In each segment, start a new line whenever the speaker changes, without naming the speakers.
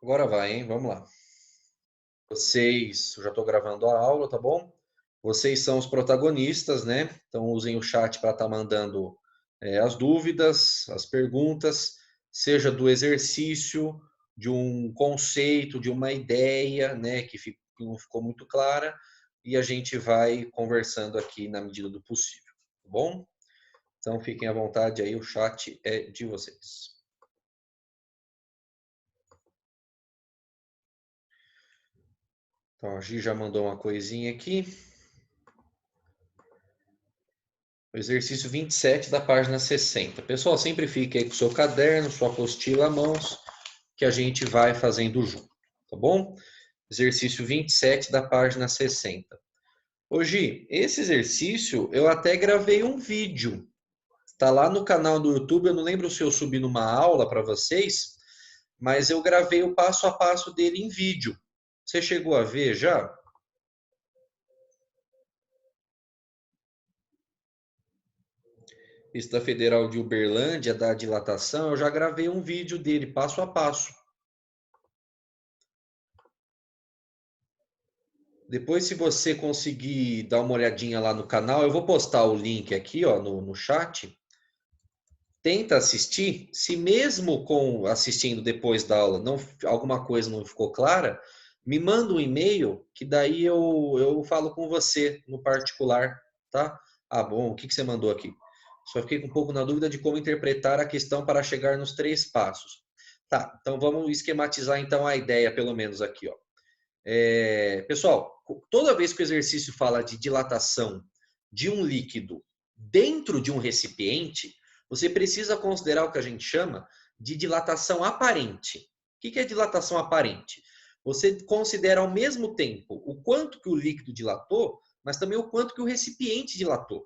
Agora vai, hein? Vamos lá. Vocês, eu já estou gravando a aula, tá bom? Vocês são os protagonistas, né? Então usem o chat para estar mandando as dúvidas, as perguntas, seja do exercício, de um conceito, de uma ideia, né? Que não ficou muito clara, e a gente vai conversando aqui na medida do possível, tá bom? Então fiquem à vontade aí, o chat é de vocês. Então a Gi já mandou uma coisinha aqui. O exercício 27 da página 60. Pessoal, sempre fique aí com o seu caderno, sua apostila à mãos, que a gente vai fazendo junto, tá bom? Exercício 27 da página 60. Hoje, esse exercício eu até gravei um vídeo. Está lá no canal do YouTube, eu não lembro se eu subi numa aula para vocês, mas eu gravei o passo a passo dele em vídeo. Você chegou a ver já? Pista Federal de Uberlândia, da dilatação, eu já gravei um vídeo dele, passo a passo. Depois, se você conseguir dar uma olhadinha lá no canal, eu vou postar o link aqui, ó, no chat. Tenta assistir. Se mesmo com assistindo depois da aula não, alguma coisa não ficou clara, me manda um e-mail que daí eu falo com você no particular, tá? Ah, bom, o que você mandou aqui? Só fiquei com um pouco na dúvida de como interpretar a questão para chegar nos 3 passos. Tá, então vamos esquematizar então a ideia, pelo menos aqui, ó. Pessoal, toda vez que o exercício fala de dilatação de um líquido dentro de um recipiente, você precisa considerar o que a gente chama de dilatação aparente. O que é dilatação aparente? Você considera ao mesmo tempo o quanto que o líquido dilatou, mas também o quanto que o recipiente dilatou.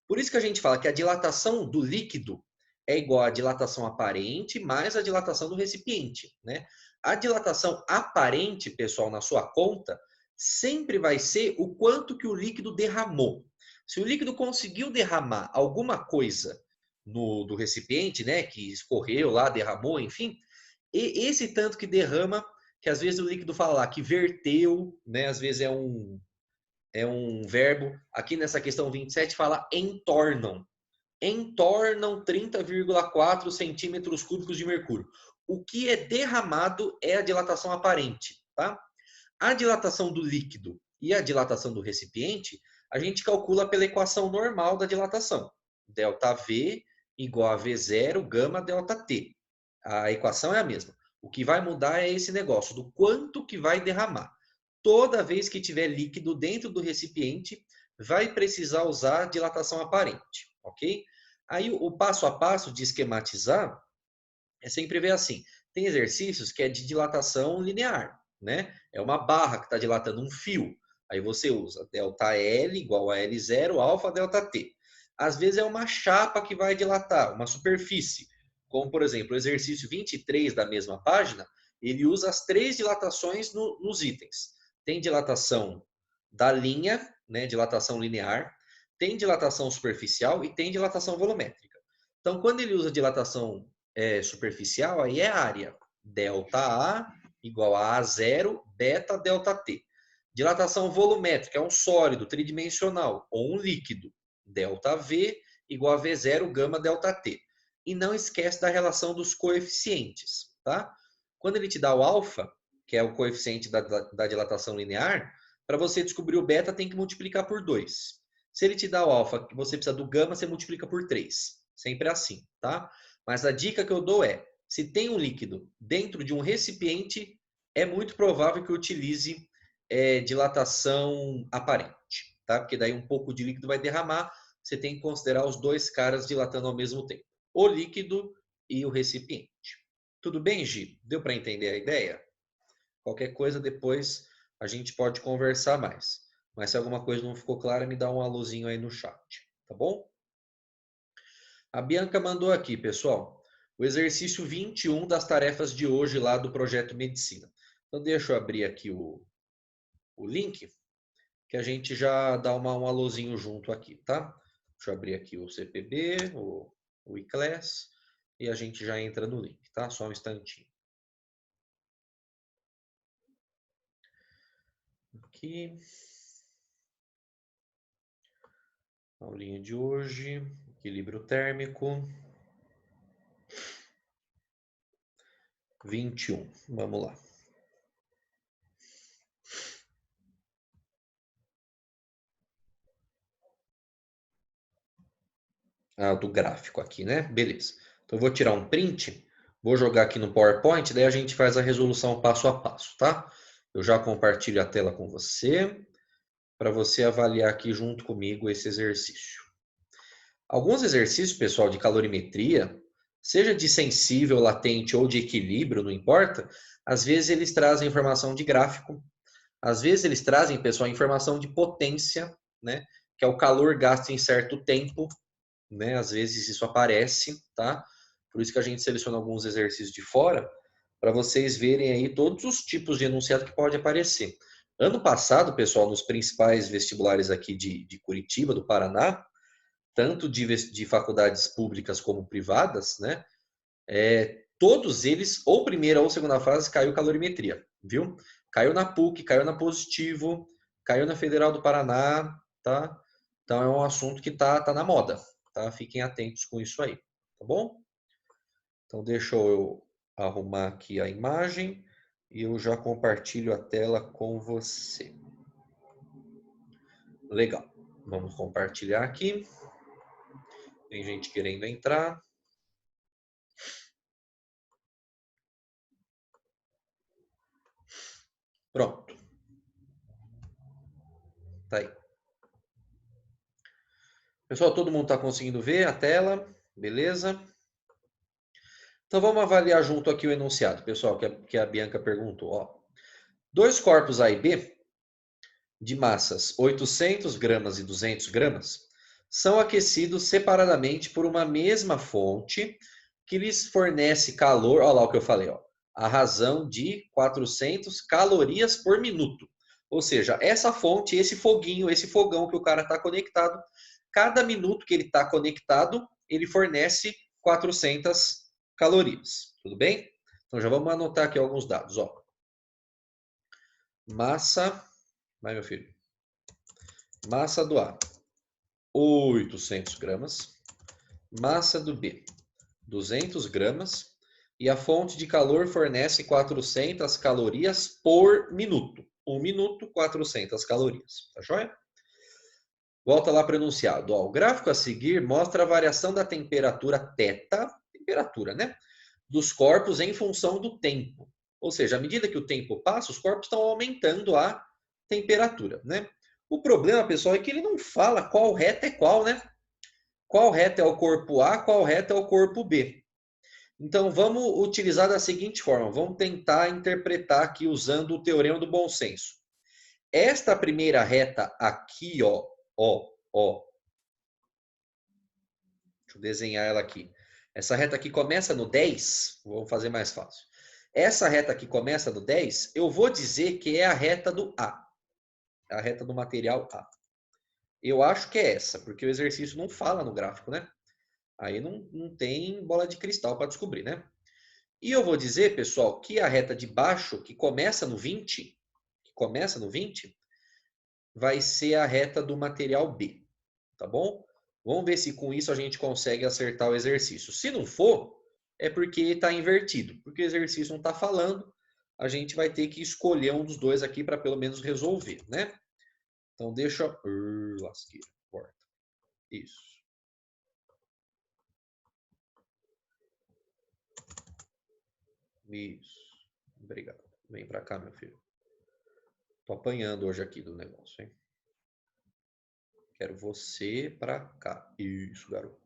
Por isso que a gente fala que a dilatação do líquido é igual à dilatação aparente mais a dilatação do recipiente, né? A dilatação aparente, pessoal, na sua conta, sempre vai ser o quanto que o líquido derramou. Se o líquido conseguiu derramar alguma coisa do recipiente, né, que escorreu lá, derramou, enfim, e esse tanto que derrama, que às vezes o líquido fala lá que verteu, né, às vezes é um verbo. Aqui nessa questão 27 fala entornam. Entornam 30,4 centímetros cúbicos de mercúrio. O que é derramado é a dilatação aparente, tá? A dilatação do líquido e a dilatação do recipiente, a gente calcula pela equação normal da dilatação. ΔV igual a V0 gama ΔT. A equação é a mesma. O que vai mudar é esse negócio do quanto que vai derramar. Toda vez que tiver líquido dentro do recipiente, vai precisar usar dilatação aparente, ok? Aí o passo a passo de esquematizar é sempre ver assim. Tem exercícios que é de dilatação linear, né? É uma barra que está dilatando um fio. Aí você usa ΔL igual a L0, alfa ΔT. Às vezes é uma chapa que vai dilatar, uma superfície. Como, por exemplo, o exercício 23 da mesma página, ele usa as 3 dilatações nos itens. Tem dilatação da linha, né, dilatação linear, tem dilatação superficial e tem dilatação volumétrica. Então, quando ele usa dilatação superficial, aí é área. ΔA igual a A0, beta ΔT. Dilatação volumétrica é um sólido tridimensional ou um líquido. ΔV igual a V0 gama ΔT. E não esquece da relação dos coeficientes, tá? Quando ele te dá o alfa, que é o coeficiente da dilatação linear, para você descobrir o beta tem que multiplicar por 2. Se ele te dá o alfa, que você precisa do gama, você multiplica por 3. Sempre assim, tá? Mas a dica que eu dou é, se tem um líquido dentro de um recipiente, é muito provável que utilize dilatação aparente, tá? Porque daí um pouco de líquido vai derramar, você tem que considerar os 2 caras dilatando ao mesmo tempo. O líquido e o recipiente. Tudo bem, Gi? Deu para entender a ideia? Qualquer coisa depois a gente pode conversar mais. Mas se alguma coisa não ficou clara, me dá um alôzinho aí no chat, tá bom? A Bianca mandou aqui, pessoal, o exercício 21 das tarefas de hoje lá do Projeto Medicina. Então, deixa eu abrir aqui o link, que a gente já dá um alôzinho junto aqui, tá? Deixa eu abrir aqui o CPB, o ICLES, e a gente já entra no link, tá? Só um instantinho. aqui. Aulinha de hoje, equilíbrio térmico. 21, vamos lá. Ah, do gráfico aqui, né? Beleza. Então, eu vou tirar um print, vou jogar aqui no PowerPoint, daí a gente faz a resolução passo a passo, tá? Eu já compartilho a tela com você, para você avaliar aqui junto comigo esse exercício. Alguns exercícios, pessoal, de calorimetria, seja de sensível, latente ou de equilíbrio, não importa, às vezes eles trazem informação de gráfico, às vezes eles trazem, pessoal, informação de potência, né? Que é o calor gasto em certo tempo, né? Às vezes isso aparece, tá? Por isso que a gente seleciona alguns exercícios de fora, para vocês verem aí todos os tipos de enunciado que pode aparecer. Ano passado, pessoal, nos principais vestibulares aqui de Curitiba, do Paraná, tanto de faculdades públicas como privadas, né? Todos eles, ou primeira ou segunda fase, caiu calorimetria, viu? Caiu na PUC, caiu na Positivo, caiu na Federal do Paraná, tá? Então é um assunto que tá na moda, tá? Fiquem atentos com isso aí, tá bom? Então deixa eu arrumar aqui a imagem e eu já compartilho a tela com você. Legal. Vamos compartilhar aqui. Tem gente querendo entrar. Pronto. Tá aí. Pessoal, todo mundo está conseguindo ver a tela? Beleza? Então vamos avaliar junto aqui o enunciado, pessoal, que a Bianca perguntou. Ó. Dois corpos A e B, de massas 800 gramas e 200 gramas, são aquecidos separadamente por uma mesma fonte que lhes fornece calor, olha lá o que eu falei, ó, a razão de 400 calorias por minuto. Ou seja, essa fonte, esse foguinho, esse fogão que o cara está conectado, cada minuto que ele está conectado, ele fornece 400 calorias. Tudo bem? Então já vamos anotar aqui alguns dados. Ó. Massa, vai meu filho. Massa do A, 800 gramas. Massa do B, 200 gramas. E a fonte de calor fornece 400 calorias por minuto. 1 minuto, 400 calorias. Tá joia? Volta lá para o enunciado. Ó, o gráfico a seguir mostra a variação da temperatura θ, temperatura, né? Dos corpos em função do tempo. Ou seja, à medida que o tempo passa, os corpos estão aumentando a temperatura, né? O problema, pessoal, é que ele não fala qual reta é qual, né? Qual reta é o corpo A, qual reta é o corpo B. Então, vamos utilizar da seguinte forma. Vamos tentar interpretar aqui usando o teorema do bom senso. Esta primeira reta aqui, ó. Deixa eu desenhar ela aqui. Essa reta aqui começa no 10. Vamos fazer mais fácil. Essa reta aqui começa no 10. Eu vou dizer que é a reta do A. A reta do material A. Eu acho que é essa, porque o exercício não fala no gráfico, né? Aí não tem bola de cristal para descobrir, né? E eu vou dizer, pessoal, que a reta de baixo, que começa no 20, vai ser a reta do material B, tá bom? Vamos ver se com isso a gente consegue acertar o exercício. Se não for, é porque está invertido. Porque o exercício não está falando, a gente vai ter que escolher um dos dois aqui para pelo menos resolver, né? Então deixa... lasqueira, corta. Isso. Isso. Obrigado. Vem para cá, meu filho. Tô apanhando hoje aqui do negócio, hein? Quero você para cá. Isso, garoto.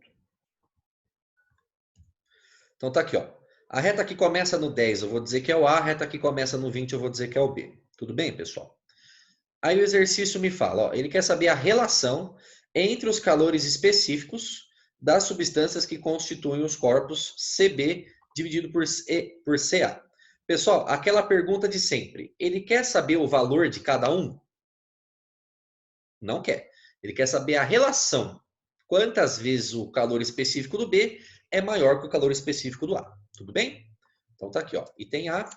Então tá aqui, ó. A reta que começa no 10, eu vou dizer que é o A. A reta que começa no 20, eu vou dizer que é o B. Tudo bem, pessoal? Aí o exercício me fala, ó, ele quer saber a relação entre os calores específicos das substâncias que constituem os corpos CB dividido por CA. Pessoal, aquela pergunta de sempre. Ele quer saber o valor de cada um? Não quer. Ele quer saber a relação. Quantas vezes o calor específico do B é maior que o calor específico do A. Tudo bem? Então tá aqui, ó. Item A.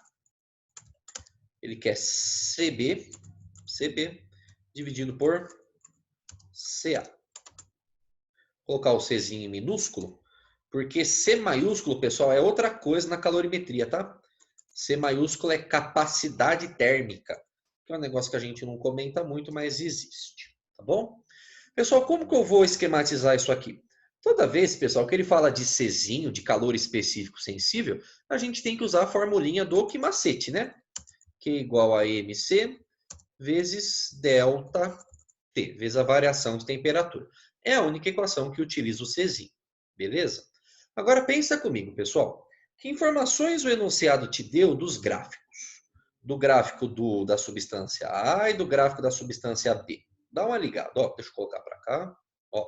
Ele quer CB CB, dividido por CA. Vou colocar o Czinho em minúsculo, porque C maiúsculo, pessoal, é outra coisa na calorimetria, tá? C maiúsculo é capacidade térmica, que é um negócio que a gente não comenta muito, mas existe, tá bom? Pessoal, como que eu vou esquematizar isso aqui? Toda vez, pessoal, que ele fala de Czinho, de calor específico sensível, a gente tem que usar a formulinha do Okimacete, né? Q igual a MC vezes delta T, vezes a variação de temperatura. É a única equação que utiliza o Czinho, beleza? Agora pensa comigo, pessoal. Que informações o enunciado te deu dos gráficos? Do gráfico da substância A e do gráfico da substância B. Dá uma ligada, ó, deixa eu colocar para cá. Ó.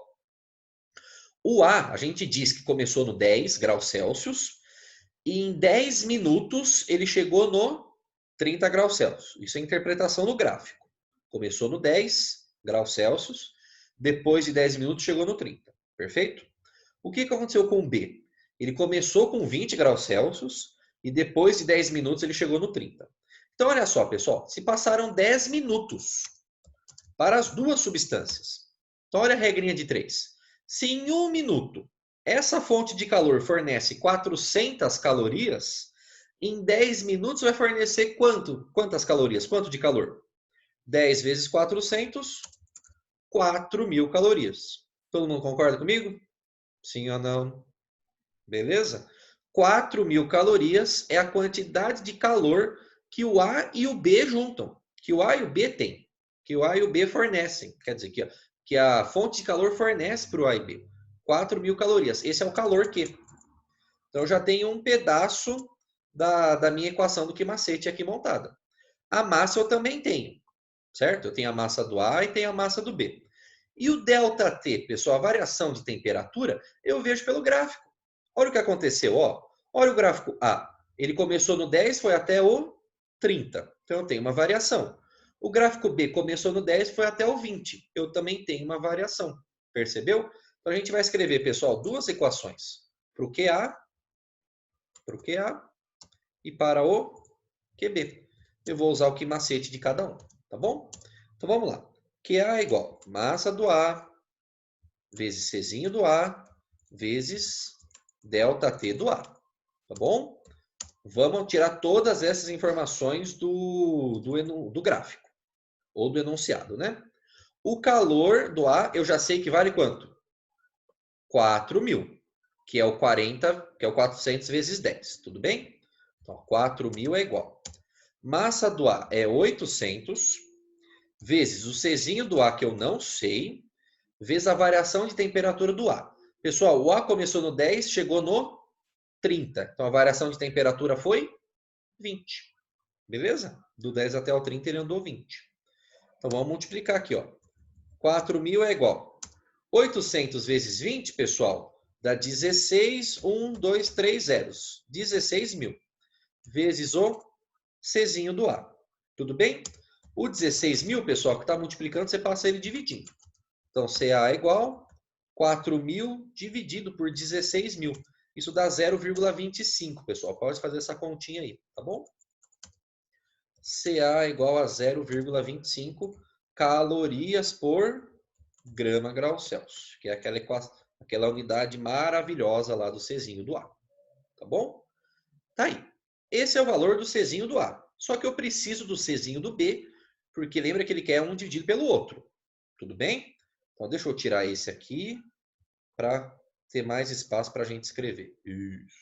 O A, a gente diz que começou no 10 graus Celsius e em 10 minutos ele chegou no 30 graus Celsius. Isso é a interpretação do gráfico. Começou no 10 graus Celsius, depois de 10 minutos chegou no 30. Perfeito? O que aconteceu com o B? Ele começou com 20 graus Celsius e depois de 10 minutos ele chegou no 30. Então, olha só, pessoal. Se passaram 10 minutos para as duas substâncias. Então, olha a regrinha de 3. Se em 1 minuto essa fonte de calor fornece 400 calorias, em 10 minutos vai fornecer quanto? Quantas calorias? Quanto de calor? 10 vezes 400, 4.000 calorias. Todo mundo concorda comigo? Sim ou não? Beleza? 4.000 calorias é a quantidade de calor que o A e o B juntam. Que o A e o B têm. Que o A e o B fornecem. Quer dizer, que a fonte de calor fornece para o A e B. 4.000 calorias. Esse é o calor que. Então, eu já tenho um pedaço da minha equação do Okimacete aqui montada. A massa eu também tenho. Certo? Eu tenho a massa do A e tenho a massa do B. E o ΔT, pessoal, a variação de temperatura, eu vejo pelo gráfico. Olha o que aconteceu, ó. Olha o gráfico A. Ele começou no 10, foi até o 30. Então, eu tenho uma variação. O gráfico B começou no 10, foi até o 20. Eu também tenho uma variação. Percebeu? Então, a gente vai escrever, pessoal, duas equações. Para o QA e para o QB. Eu vou usar o Okimacete de cada um, tá bom? Então, vamos lá. QA é igual a massa do A vezes Czinho do A vezes ΔT do A. Tá bom? Vamos tirar todas essas informações do gráfico, ou do enunciado, né? O calor do A, eu já sei que vale quanto? 4.000, que é o 400 vezes 10, tudo bem? Então, 4.000 é igual. Massa do A é 800, vezes o Czinho do A, que eu não sei, vezes a variação de temperatura do A. Pessoal, o A começou no 10, chegou no 30. Então, a variação de temperatura foi 20. Beleza? Do 10 até o 30, ele andou 20. Então, vamos multiplicar aqui, ó. 4.000 é igual. 800 vezes 20, pessoal, dá 16, 1, 2, 3 zeros. 16.000. Vezes o Czinho do A. Tudo bem? O 16.000, pessoal, que está multiplicando, você passa ele dividindo. Então, CA é igual 4.000 dividido por 16.000. Isso dá 0,25, pessoal. Pode fazer essa continha aí, tá bom? CA é igual a 0,25 calorias por grama grau Celsius, que é aquela unidade maravilhosa lá do Czinho do A. Tá bom? Tá aí. Esse é o valor do Czinho do A. Só que eu preciso do Czinho do B, porque lembra que ele quer um dividido pelo outro. Tudo bem? Então, deixa eu tirar esse aqui para ter mais espaço para a gente escrever. Isso.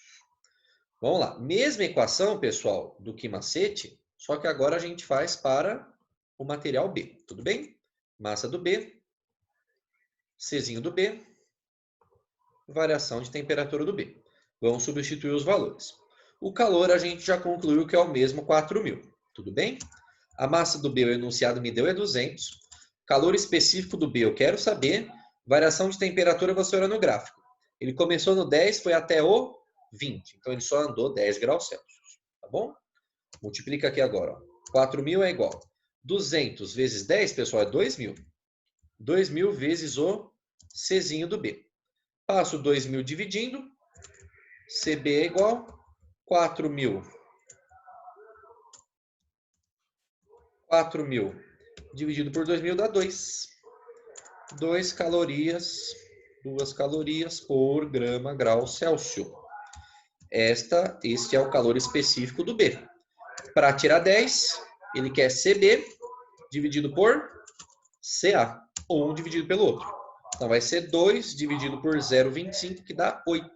Vamos lá. Mesma equação, pessoal, do Okimacete, só que agora a gente faz para o material B. Tudo bem? Massa do B, Czinho do B, variação de temperatura do B. Vamos substituir os valores. O calor a gente já concluiu que é o mesmo 4.000. Tudo bem? A massa do B, o enunciado me deu é 200. Calor específico do B eu quero saber. Variação de temperatura você olha no gráfico. Ele começou no 10, foi até o 20. Então ele só andou 10 graus Celsius. Tá bom? Multiplica aqui agora. 4.000 é igual. 200 vezes 10, pessoal, é 2.000. 2.000 vezes o Czinho do B. Passo 2.000 dividindo. CB é igual 4.000. 4.000 dividido por 2.000 dá 2. 2 calorias, 2 calorias por grama grau Celsius. Este é o calor específico do B. Para tirar 10, ele quer CB dividido por CA, um dividido pelo outro. Então vai ser 2 dividido por 0,25, que dá 8.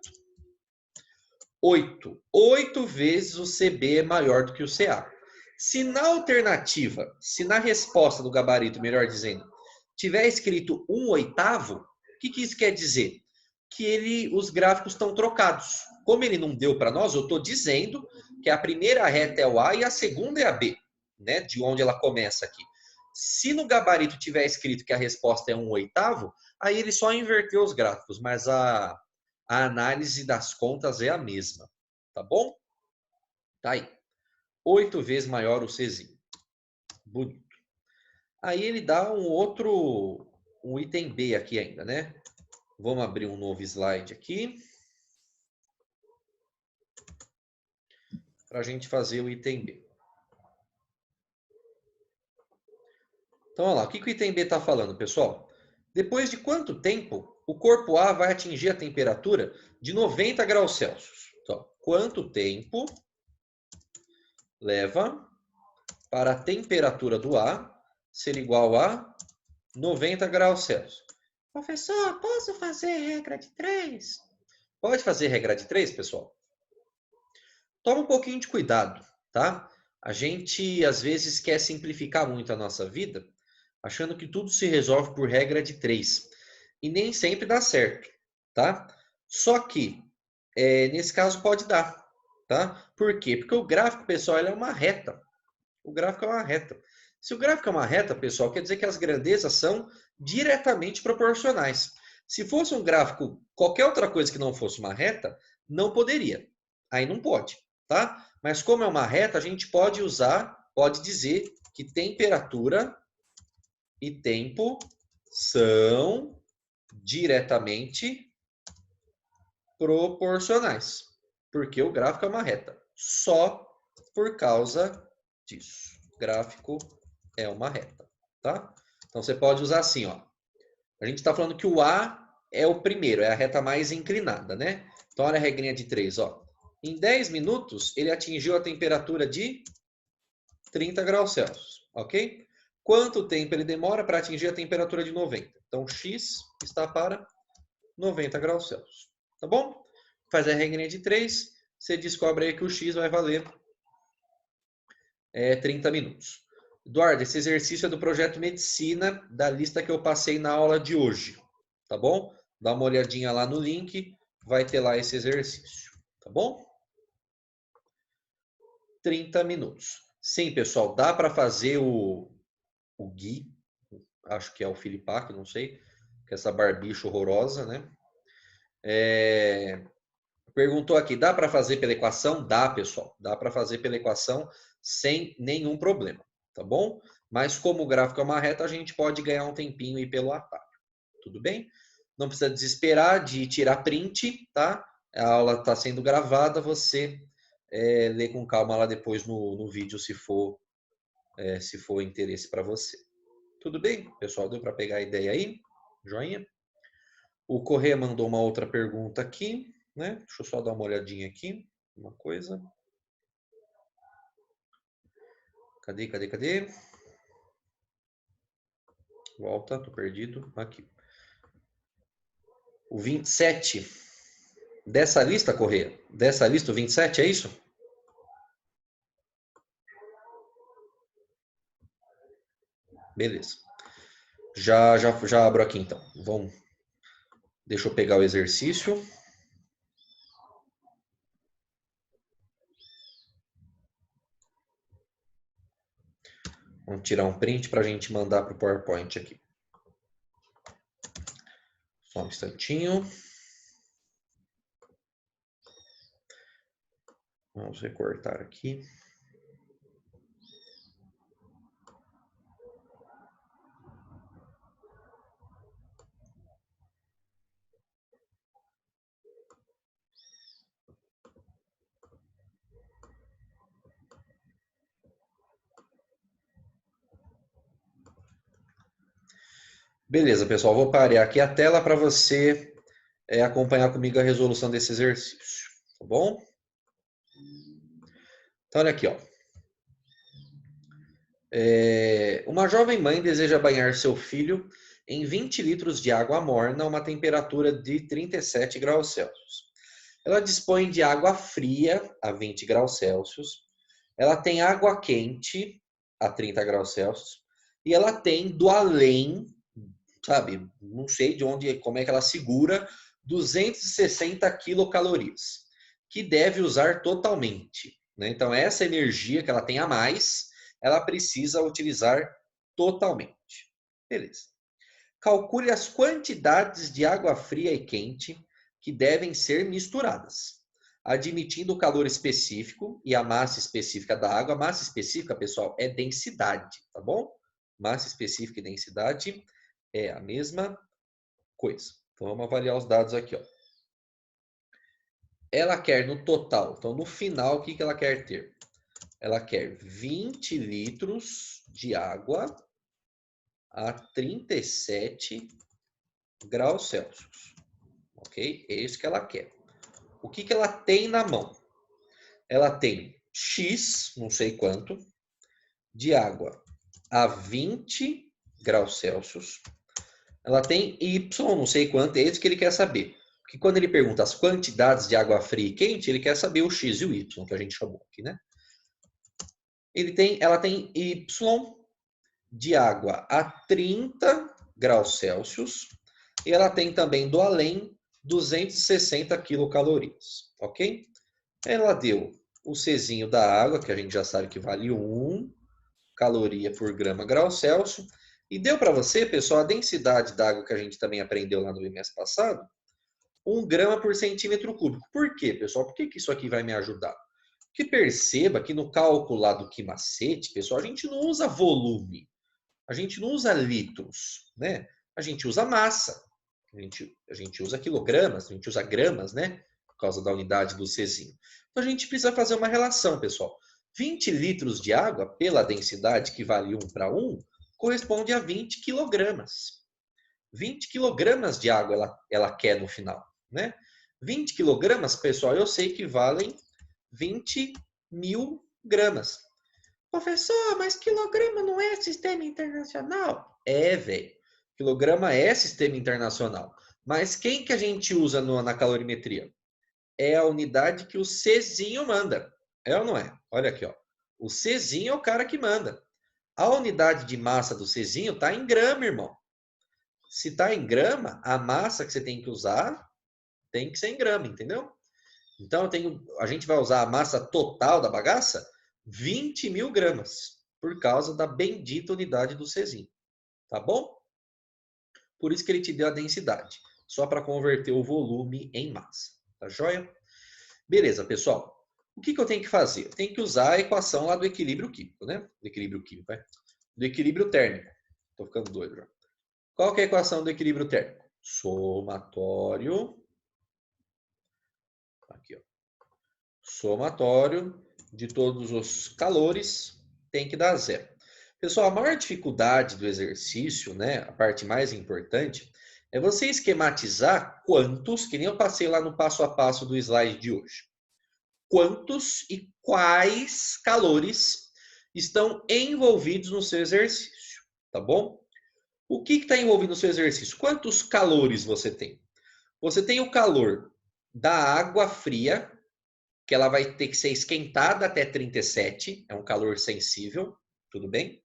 8. 8 vezes o CB é maior do que o CA. Se na alternativa, se na resposta do gabarito, melhor dizendo, tiver escrito 1/8, o que isso quer dizer? Que os gráficos estão trocados. Como ele não deu para nós, eu estou dizendo que a primeira reta é o A e a segunda é a B, né? De onde ela começa aqui. Se no gabarito tiver escrito que a resposta é 1/8, aí ele só inverteu os gráficos, mas a análise das contas é a mesma, tá bom? Tá aí. 8 vezes maior o Czinho. Bonito. Aí ele dá um item B aqui ainda, né? Vamos abrir um novo slide aqui. Para a gente fazer o item B. Então, olha lá. O que o item B está falando, pessoal? Depois de quanto tempo o corpo A vai atingir a temperatura de 90 graus Celsius? Então, quanto tempo leva para a temperatura do A ser igual a 90 graus Celsius? Professor, posso fazer regra de 3? Pode fazer regra de 3, pessoal? Toma um pouquinho de cuidado, tá? A gente, às vezes, quer simplificar muito a nossa vida, achando que tudo se resolve por regra de 3. E nem sempre dá certo, tá? Só que, nesse caso, pode dar, tá? Por quê? Porque o gráfico, pessoal, ele é uma reta. O gráfico é uma reta. Se o gráfico é uma reta, pessoal, quer dizer que as grandezas são diretamente proporcionais. Se fosse um gráfico, qualquer outra coisa que não fosse uma reta, não poderia. Aí não pode, tá? Mas como é uma reta, a gente pode usar, pode dizer que temperatura e tempo são diretamente proporcionais, porque o gráfico é uma reta. Só por causa disso. O gráfico é uma reta, tá? Então você pode usar assim, ó. A gente está falando que o A é o primeiro, é a reta mais inclinada, né? Então olha a regrinha de 3, ó. Em 10 minutos, ele atingiu a temperatura de 30 graus Celsius, ok? Quanto tempo ele demora para atingir a temperatura de 90? Então, x está para 90 graus Celsius, tá bom? Faz a regrinha de 3, você descobre aí que o x vai valer 30 minutos. Eduardo, esse exercício é do projeto Medicina, da lista que eu passei na aula de hoje, tá bom? Dá uma olhadinha lá no link, vai ter lá esse exercício, tá bom? 30 minutos. Sim, pessoal, dá para fazer o Gui, acho que é o Filipac, não sei, que é essa barbicha horrorosa, né? Perguntou aqui, dá para fazer pela equação? Dá, pessoal. Dá para fazer pela equação sem nenhum problema, tá bom? Mas como o gráfico é uma reta, a gente pode ganhar um tempinho aí pelo atalho. Tudo bem? Não precisa desesperar de tirar print, tá? A aula está sendo gravada, você lê com calma lá depois no vídeo, se for interesse para você. Tudo bem, pessoal? Deu para pegar a ideia aí? Joinha? O Corrêa mandou uma outra pergunta aqui, né? Deixa eu só dar uma olhadinha aqui. Uma coisa. Cadê? Volta, tô perdido. Aqui. O 27. Dessa lista, Corrêa? Dessa lista, o 27, é isso? Beleza. Já abro aqui, então. Vamos. Deixa eu pegar o exercício. Vamos tirar um print para a gente mandar para o PowerPoint aqui. Só um instantinho. Vamos recortar aqui. Beleza, pessoal, vou parar aqui a tela para você acompanhar comigo a resolução desse exercício, tá bom? Então, olha aqui, ó. Uma jovem mãe deseja banhar seu filho em 20 litros de água morna a uma temperatura de 37 graus Celsius. Ela dispõe de água fria a 20 graus Celsius. Ela tem água quente a 30 graus Celsius. E ela tem do além, sabe? Não sei de onde, como é que ela segura 260 quilocalorias, que deve usar totalmente, né? Então, essa energia que ela tem a mais, ela precisa utilizar totalmente. Beleza. Calcule as quantidades de água fria e quente que devem ser misturadas, admitindo o calor específico e a massa específica da água. A massa específica, pessoal, é densidade, tá bom? Massa específica e densidade é a mesma coisa. Então, vamos avaliar os dados aqui, ó. Ela quer no total, então no final, o que ela quer ter? Ela quer 20 litros de água a 37 graus Celsius. Ok? É isso que ela quer. O que ela tem na mão? Ela tem X, não sei quanto, de água a 20 graus Celsius. Ela tem Y, não sei quanto, é isso que ele quer saber. Porque quando ele pergunta as quantidades de água fria e quente, ele quer saber o X e o Y, que a gente chamou aqui, né? Ela tem Y de água a 30 graus Celsius e ela tem também do além 260 quilocalorias, ok? Ela deu o Czinho da água, que a gente já sabe que vale 1 caloria por grama grau Celsius. E deu para você, pessoal, a densidade da água que a gente também aprendeu lá no bimestre passado, 1 grama por centímetro cúbico. Por quê, pessoal? Por que isso aqui vai me ajudar? Porque perceba que no cálculo lá do Quimacete, pessoal, a gente não usa volume, a gente não usa litros, né? A gente usa massa, a gente usa quilogramas, a gente usa gramas, né? Por causa da unidade do Czinho. Então a gente precisa fazer uma relação, pessoal. 20 litros de água, pela densidade que vale 1 para 1, corresponde a 20 quilogramas. 20 quilogramas de água ela quer no final, né? 20 quilogramas, pessoal, eu sei que valem 20 mil gramas. Professor, mas quilograma não é sistema internacional? É, velho. Quilograma é sistema internacional. Mas quem que a gente usa na calorimetria? É a unidade que o Czinho manda. É ou não é? Olha aqui, ó. O Czinho é o cara que manda. A unidade de massa do Czinho está em grama, irmão. Se está em grama, a massa que você tem que usar tem que ser em grama, entendeu? Então, a gente vai usar a massa total da bagaça, 20 mil gramas, por causa da bendita unidade do Czinho. Tá bom? Por isso que ele te deu a densidade, só para converter o volume em massa. Tá joia? Beleza, pessoal. O que eu tenho que fazer? Eu tenho que usar a equação lá do equilíbrio químico, né? Do equilíbrio químico, é? Do equilíbrio térmico. Tô ficando doido já. Qual que é a equação do equilíbrio térmico? Somatório. Aqui, ó. Somatório de todos os calores tem que dar zero. Pessoal, a maior dificuldade do exercício, né, a parte mais importante, é você esquematizar quantos, que nem eu passei lá no passo a passo do slide de hoje, quantos e quais calores estão envolvidos no seu exercício, tá bom? O que está envolvido no seu exercício? Quantos calores você tem? Você tem o calor da água fria, que ela vai ter que ser esquentada até 37, é um calor sensível, tudo bem?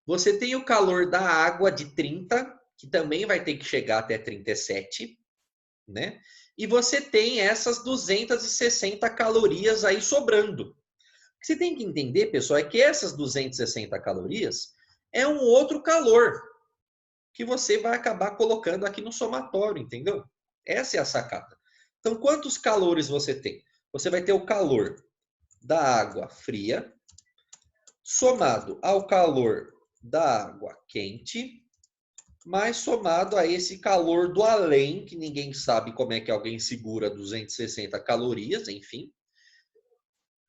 Você tem o calor da água de 30, que também vai ter que chegar até 37, né? E você tem essas 260 calorias aí sobrando. O que você tem que entender, pessoal, é que essas 260 calorias é um outro calor que você vai acabar colocando aqui no somatório, entendeu? Essa é a sacada. Então, quantos calores você tem? Você vai ter o calor da água fria, somado ao calor da água quente, mais somado a esse calor do além, que ninguém sabe como é que alguém segura 260 calorias, enfim.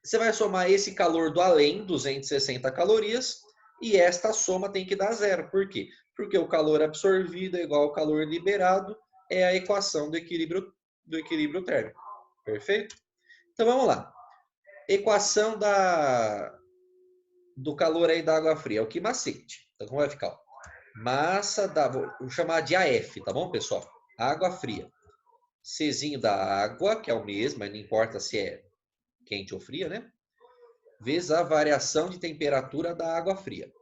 Você vai somar esse calor do além, 260 calorias, e esta soma tem que dar zero. Por quê? porque o calor absorvido é igual ao calor liberado, é a equação do equilíbrio térmico. Perfeito? Então vamos lá. Equação do calor aí da água fria, é o que macete. Então como vai ficar? Massa da, vou chamar de AF, tá bom, pessoal? Água fria. Czinho da água, que é o mesmo, mas não importa se é quente ou fria, né? Vezes a variação de temperatura da água fria.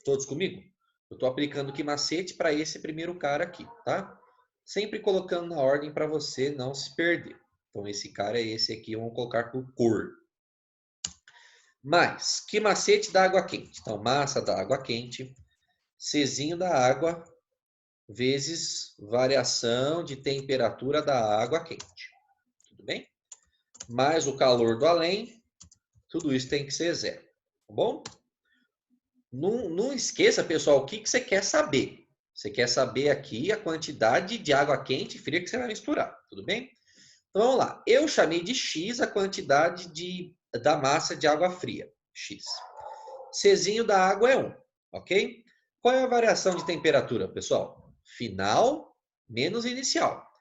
Todos comigo? Eu estou aplicando que macete para esse primeiro cara aqui, tá? Sempre colocando na ordem para você não se perder. Então, esse cara é esse aqui, vamos colocar por cor. Mais, que macete da água quente? Então, massa da água quente, Czinho da água, vezes variação de temperatura da água quente. Tudo bem? Mais o calor do além, tudo isso tem que ser zero. Tá bom? Não esqueça, pessoal, o que você quer saber. Você quer saber aqui a quantidade de água quente e fria que você vai misturar, tudo bem? Então vamos lá. Eu chamei de X a quantidade da massa de água fria, X. Czinho da água é 1, ok? Qual é a variação de temperatura, pessoal? Final menos inicial.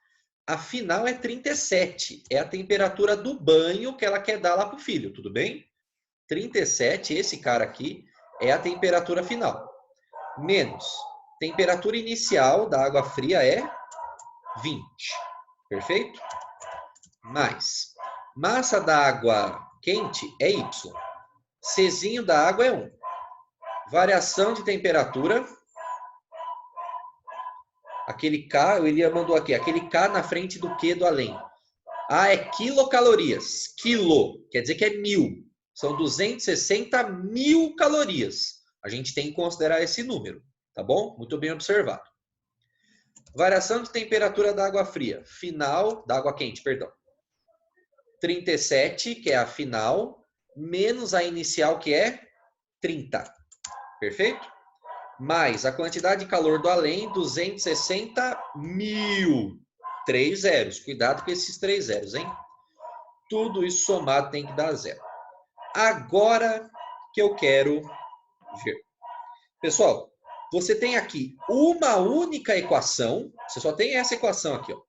A final é 37, é a temperatura do banho que ela quer dar lá para o filho, tudo bem? 37, esse cara aqui, é a temperatura final. Menos temperatura inicial da água fria é 20. Perfeito? Mais massa da água quente é Y. Czinho da água é 1. Variação de temperatura. Aquele K, o Elia mandou aqui, aquele K na frente do Q do além. A é quilocalorias. Quilo, quer dizer que é 1000. São 260 mil calorias. A gente tem que considerar esse número, tá bom? Muito bem observado. Variação de temperatura da água fria. Final, da água quente, perdão. 37, que é a final, menos a inicial, que é 30. Perfeito? Mais a quantidade de calor do além, 260 mil. 3 zeros. Cuidado com esses 3 zeros, hein? Tudo isso somado tem que dar zero. Agora que eu quero ver. Pessoal, você tem aqui uma única equação. Você só tem essa equação aqui, ó.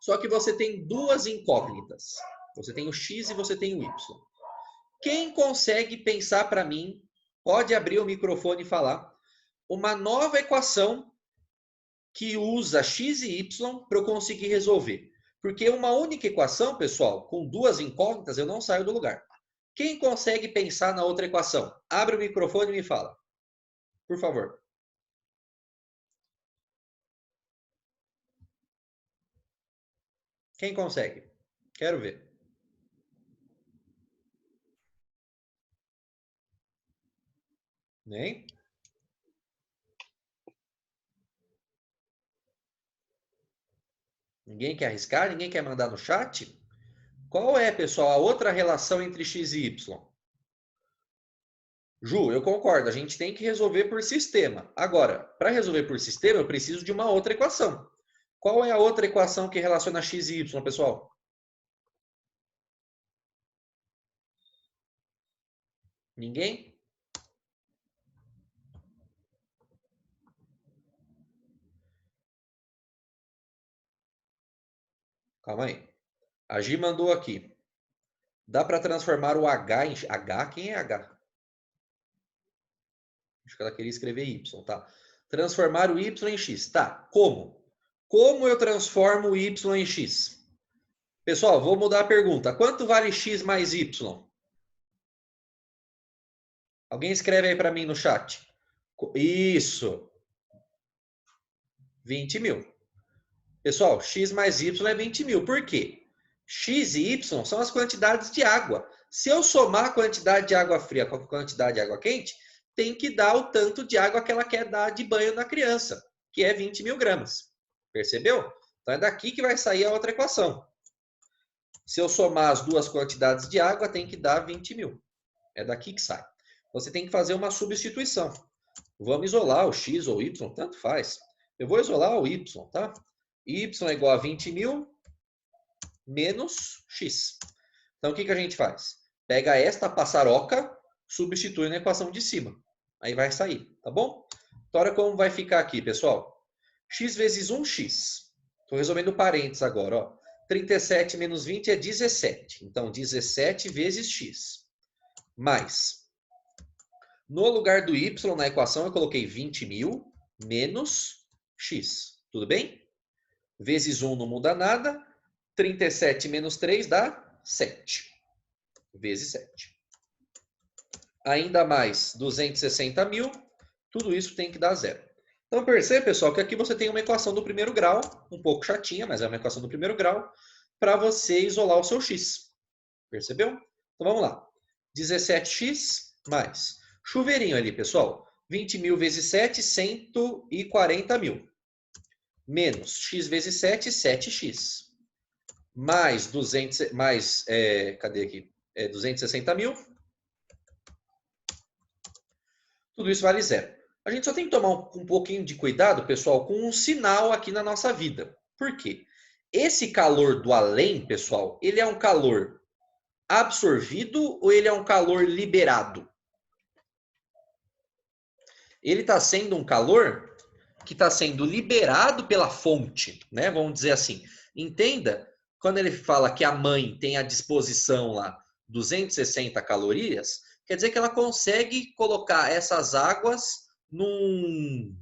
Só que você tem duas incógnitas. Você tem o x e você tem o y. Quem consegue pensar para mim, pode abrir o microfone e falar, uma nova equação que usa x e y para eu conseguir resolver. Porque uma única equação, pessoal, com duas incógnitas, eu não saio do lugar. Quem consegue pensar na outra equação? Abre o microfone e me fala. Por favor. Quem consegue? Quero ver. Nem? Ninguém quer arriscar? Ninguém quer mandar no chat? Qual é, pessoal, a outra relação entre x e y? Ju, eu concordo. A gente tem que resolver por sistema. Agora, para resolver por sistema, eu preciso de uma outra equação. Qual é a outra equação que relaciona x e y, pessoal? Ninguém? Calma aí. A Gi mandou aqui. Dá para transformar o H em... H? Quem é H? Acho que ela queria escrever Y, tá? Transformar o Y em X. Tá, como? Como eu transformo o Y em X? Pessoal, vou mudar a pergunta. Quanto vale X mais Y? Alguém escreve aí para mim no chat. Isso. 20 mil. Pessoal, X mais Y é 20 mil. Por quê? X e Y são as quantidades de água. Se eu somar a quantidade de água fria com a quantidade de água quente, tem que dar o tanto de água que ela quer dar de banho na criança, que é 20 mil gramas. Percebeu? Então é daqui que vai sair a outra equação. Se eu somar as duas quantidades de água, tem que dar 20 mil. É daqui que sai. Você tem que fazer uma substituição. Vamos isolar o X ou Y, tanto faz. Eu vou isolar o Y, tá? Y é igual a 20 mil menos X. Então, o que a gente faz? Pega esta passaroca, substitui na equação de cima. Aí vai sair, tá bom? Então, olha como vai ficar aqui, pessoal. X vezes 1x. Estou resolvendo parênteses agora. Ó. 37 menos 20 é 17. Então, 17 vezes x. Mais. No lugar do y na equação, eu coloquei 20.000 menos x. Tudo bem? Vezes 1 não muda nada. 37 menos 3 dá 7. Vezes 7. Ainda mais 260.000. Tudo isso tem que dar zero. Então, percebe, pessoal, que aqui você tem uma equação do primeiro grau, um pouco chatinha, mas é uma equação do primeiro grau, para você isolar o seu x. Percebeu? Então, vamos lá. 17x mais chuveirinho ali, pessoal. 20.000 vezes 7, 140.000. Menos x vezes 7, 7x. Mais 200, mais, cadê aqui? 260.000. Tudo isso vale zero. A gente só tem que tomar um pouquinho de cuidado, pessoal, com um sinal aqui na nossa vida. Por quê? Esse calor do além, pessoal, ele é um calor absorvido ou ele é um calor liberado? Ele está sendo um calor que está sendo liberado pela fonte, né? Vamos dizer assim. Entenda, quando ele fala que a mãe tem à disposição lá 260 calorias, quer dizer que ela consegue colocar essas águas num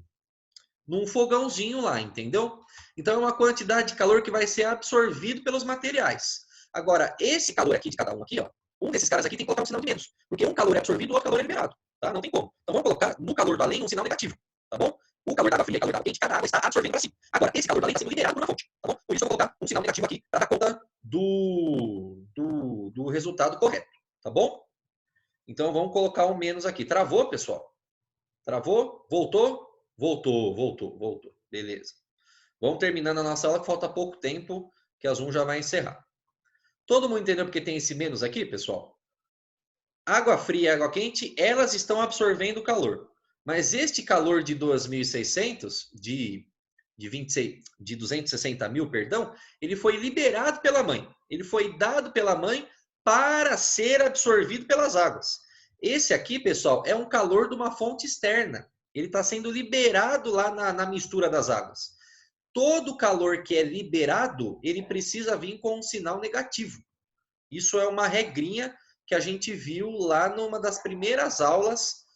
fogãozinho lá, entendeu? Então é uma quantidade de calor que vai ser absorvido pelos materiais. Agora, esse calor aqui de cada um aqui, ó, um desses caras aqui tem que colocar um sinal de menos. Porque um calor é absorvido, o outro calor é liberado. Tá? Não tem como. Então vamos colocar no calor do além um sinal negativo. Tá bom? O calor da água fria e o calor da água quente, cada água está absorvendo para si. Agora, esse calor do além está sendo liberado na fonte. Tá bom? Por isso eu vou colocar um sinal negativo aqui para dar conta do resultado correto. Tá bom? Então vamos colocar um menos aqui. Travou, pessoal? Travou? Voltou? Voltou. Beleza. Vamos terminando a nossa aula, que falta pouco tempo, que a Zoom já vai encerrar. Todo mundo entendeu porque tem esse menos aqui, pessoal? Água fria e água quente, elas estão absorvendo calor. Mas este calor de 2.600, de 260.000, perdão, ele foi liberado pela mãe. Ele foi dado pela mãe para ser absorvido pelas águas. Esse aqui, pessoal, é um calor de uma fonte externa. Ele está sendo liberado lá na mistura das águas. Todo calor que é liberado, ele precisa vir com um sinal negativo. Isso é uma regrinha que a gente viu lá numa das primeiras aulas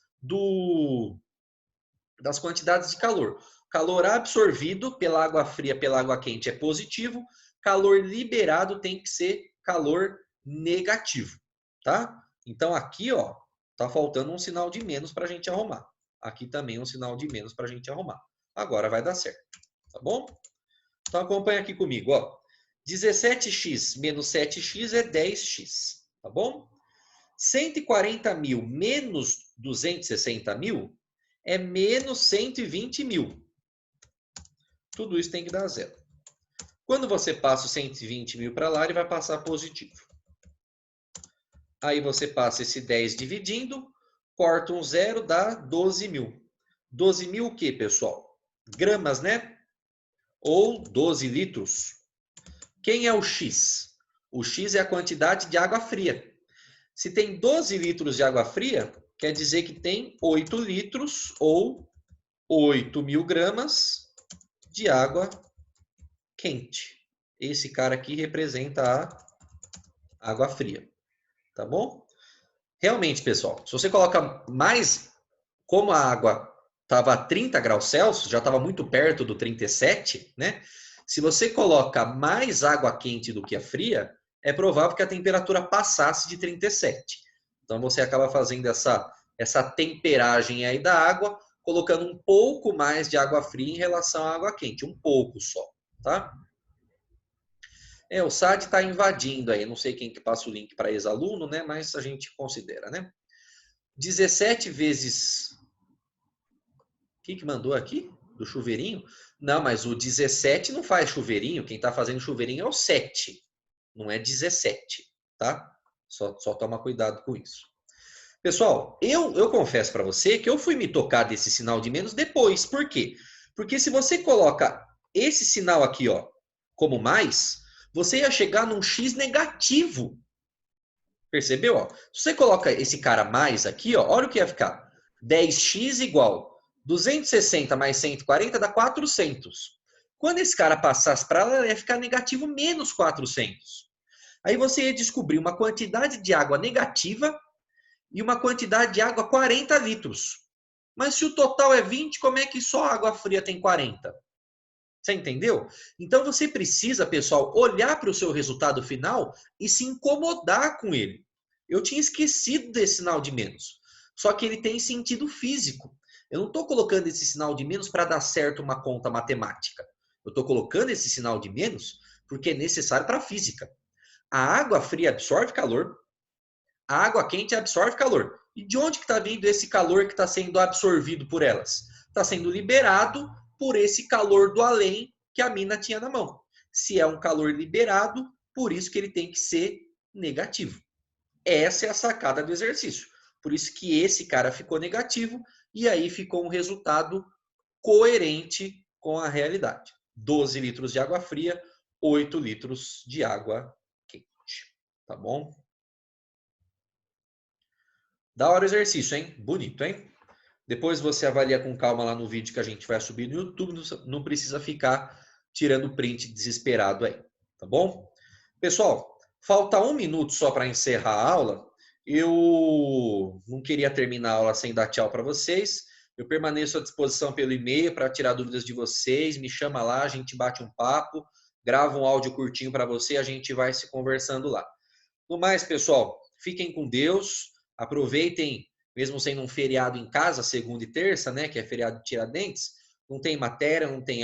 das quantidades de calor. Calor absorvido pela água fria, pela água quente é positivo. Calor liberado tem que ser calor negativo, tá? Então aqui, ó, tá faltando um sinal de menos para a gente arrumar. Aqui também um sinal de menos para a gente arrumar. Agora vai dar certo, tá bom? Então acompanha aqui comigo, ó. 17x menos 7x é 10x, tá bom? 140.000 menos 260.000 é menos 120.000. Tudo isso tem que dar zero. Quando você passa os 120.000 para lá, ele vai passar positivo. Aí você passa esse 10 dividindo, corta um zero, dá 12.000. 12.000 o quê, pessoal? Gramas, né? Ou 12 litros. Quem é o X? O X é a quantidade de água fria. Se tem 12 litros de água fria, quer dizer que tem 8 litros ou 8.000 gramas de água quente. Esse cara aqui representa a água fria. Tá bom? Realmente, pessoal, se você coloca mais, como a água estava a 30 graus Celsius, já estava muito perto do 37, né? Se você coloca mais água quente do que a fria, é provável que a temperatura passasse de 37. Então você acaba fazendo essa temperagem aí da água, colocando um pouco mais de água fria em relação à água quente, um pouco só, tá? O SAD está invadindo aí, não sei quem que passa o link para ex-aluno, né? Mas a gente considera, né? 17 vezes... O que mandou aqui? Do chuveirinho? Não, mas o 17 não faz chuveirinho, quem está fazendo chuveirinho é o 7, não é 17, tá? Só toma cuidado com isso. Pessoal, eu confesso para você que eu fui me tocar desse sinal de menos depois. Por quê? Porque se você coloca esse sinal aqui, ó, como mais, você ia chegar num x negativo. Percebeu? Ó? Se você coloca esse cara mais aqui, ó, olha o que ia ficar. 10x igual 260 mais 140 dá 400. Quando esse cara passasse para lá, ia ficar negativo menos 400. Aí você ia descobrir uma quantidade de água negativa e uma quantidade de água 40 litros. Mas se o total é 20, como é que só água fria tem 40? Você entendeu? Então você precisa, pessoal, olhar para o seu resultado final e se incomodar com ele. Eu tinha esquecido desse sinal de menos. Só que ele tem sentido físico. Eu não estou colocando esse sinal de menos para dar certo uma conta matemática. Eu estou colocando esse sinal de menos porque é necessário para a física. A água fria absorve calor, a água quente absorve calor. E de onde que está vindo esse calor que está sendo absorvido por elas? Está sendo liberado por esse calor do além que a mina tinha na mão. Se é um calor liberado, por isso que ele tem que ser negativo. Essa é a sacada do exercício. Por isso que esse cara ficou negativo e aí ficou um resultado coerente com a realidade. 12 litros de água fria, 8 litros de água quente. Tá bom? Da hora o exercício, hein? Bonito, hein? Depois você avalia com calma lá no vídeo que a gente vai subir no YouTube. Não precisa ficar tirando print desesperado aí, tá bom? Pessoal, falta 1 minuto só para encerrar a aula. Eu não queria terminar a aula sem dar tchau para vocês. Eu permaneço à disposição pelo e-mail para tirar dúvidas de vocês. Me chama lá, a gente bate um papo, grava um áudio curtinho para você e a gente vai se conversando lá. No mais, pessoal, fiquem com Deus. Aproveitem, mesmo sendo um feriado em casa, segunda e terça, né, que é feriado de Tiradentes, não tem matéria, não tem